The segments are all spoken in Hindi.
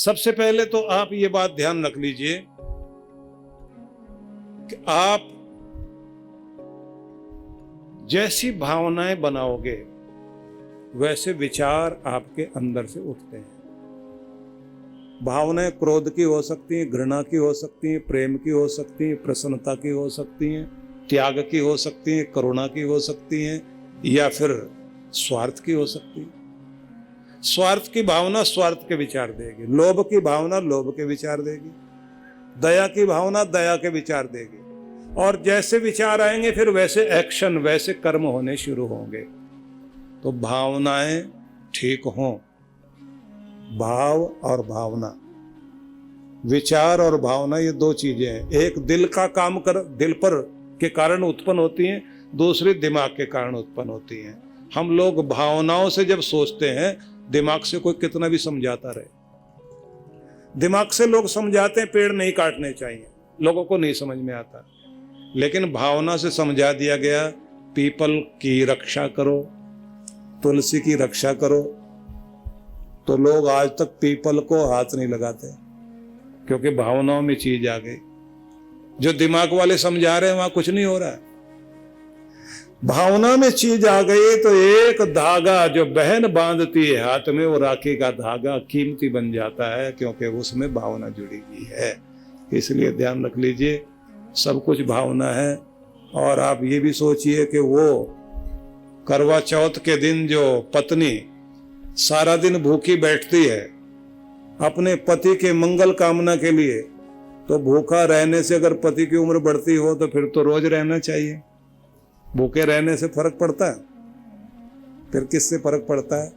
सबसे पहले तो आप ये बात ध्यान रख लीजिए कि आप जैसी भावनाएं बनाओगे वैसे विचार आपके अंदर से उठते हैं। भावनाएं क्रोध की हो सकती हैं, घृणा की हो सकती हैं, प्रेम की हो सकती हैं, प्रसन्नता की हो सकती हैं, त्याग की हो सकती हैं, करुणा की हो सकती हैं, या फिर स्वार्थ की हो सकती है। स्वार्थ की भावना स्वार्थ के विचार देगी, लोभ की भावना लोभ के विचार देगी, दया की भावना दया के विचार देगी। और जैसे विचार आएंगे फिर वैसे एक्शन, वैसे कर्म होने शुरू होंगे। तो भावनाएं ठीक हों, भाव और भावना, विचार और भावना, ये दो चीजें हैं। एक दिल का काम कर, दिल पर के कारण उत्पन्न होती हैं, दूसरी दिमाग के कारण उत्पन्न होती हैं। हम लोग भावनाओं से जब सोचते हैं, दिमाग से कोई कितना भी समझाता रहे, दिमाग से लोग समझाते हैं पेड़ नहीं काटने चाहिए, लोगों को नहीं समझ में आता। लेकिन भावना से समझा दिया गया पीपल की रक्षा करो, तुलसी की रक्षा करो, तो लोग आज तक पीपल को हाथ नहीं लगाते, क्योंकि भावनाओं में चीज आ गई। जो दिमाग वाले समझा रहे हैं वहां कुछ नहीं हो रहा है। भावना में चीज आ गई तो एक धागा जो बहन बांधती है हाथ में, वो राखी का धागा कीमती बन जाता है, क्योंकि उसमें भावना जुड़ी हुई है। इसलिए ध्यान रख लीजिए, सब कुछ भावना है। और आप ये भी सोचिए कि वो करवा चौथ के दिन जो पत्नी सारा दिन भूखी बैठती है अपने पति के मंगल कामना के लिए, तो भूखा रहने से अगर पति की उम्र बढ़ती हो तो फिर तो रोज रहना चाहिए। भूखे रहने से फर्क पड़ता है? फिर किससे फर्क पड़ता है?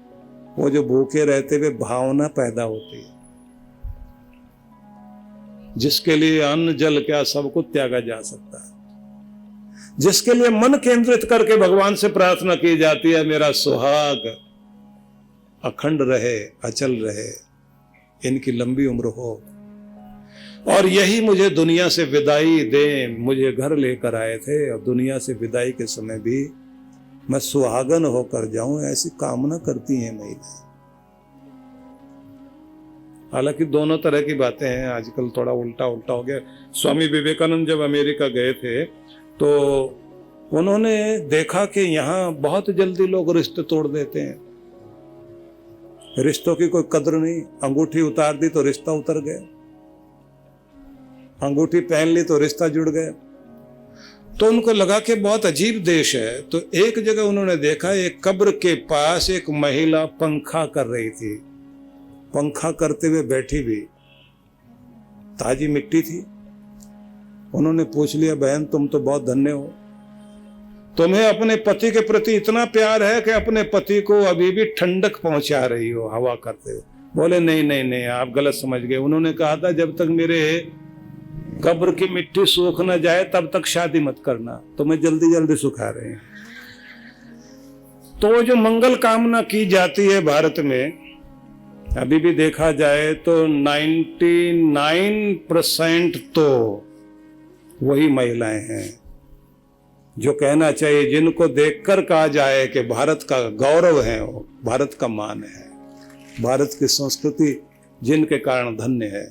वो जो भूखे रहते हुए भावना पैदा होती है, जिसके लिए अन्न जल क्या सब कुछ त्यागा जा सकता है, जिसके लिए मन केंद्रित करके भगवान से प्रार्थना की जाती है, मेरा सुहाग अखंड रहे, अचल रहे, इनकी लंबी उम्र हो। और यही मुझे दुनिया से विदाई दें, मुझे घर लेकर आए थे और दुनिया से विदाई के समय भी मैं सुहागन होकर जाऊं, ऐसी कामना करती हैं महिलाएं। हालांकि दोनों तरह की बातें हैं, आजकल थोड़ा उल्टा उल्टा हो गया। स्वामी विवेकानंद जब अमेरिका गए थे तो उन्होंने देखा कि यहाँ बहुत जल्दी लोग रिश्ते तोड़ देते हैं, रिश्तों की कोई कद्र नहीं। अंगूठी उतार दी तो रिश्ता उतर गया, अंगूठी पहन ली तो रिश्ता जुड़ गया। तो उनको लगा कि बहुत अजीब देश है। तो एक जगह उन्होंने देखा, एक कब्र के पास एक महिला पंखा कर रही थी, पंखा करते हुए बैठी हुई, ताजी मिट्टी थी। उन्होंने पूछ लिया, बहन तुम तो बहुत धन्य हो, तुम्हें अपने पति के प्रति इतना प्यार है कि अपने पति को अभी भी ठंडक पहुंचा रही हो हवा करते हुए। बोले नहीं नहीं नहीं, आप गलत समझ गए। उन्होंने कहा था जब तक मेरे कब्र की मिट्टी सूख न जाए तब तक शादी मत करना, तो मैं जल्दी जल्दी सुखा रहे हैं। तो जो मंगल कामना की जाती है भारत में, अभी भी देखा जाए तो 99% तो वही महिलाएं हैं जो कहना चाहिए, जिनको देखकर कहा जाए कि भारत का गौरव है, वो भारत का मान है, भारत की संस्कृति जिनके कारण धन्य है।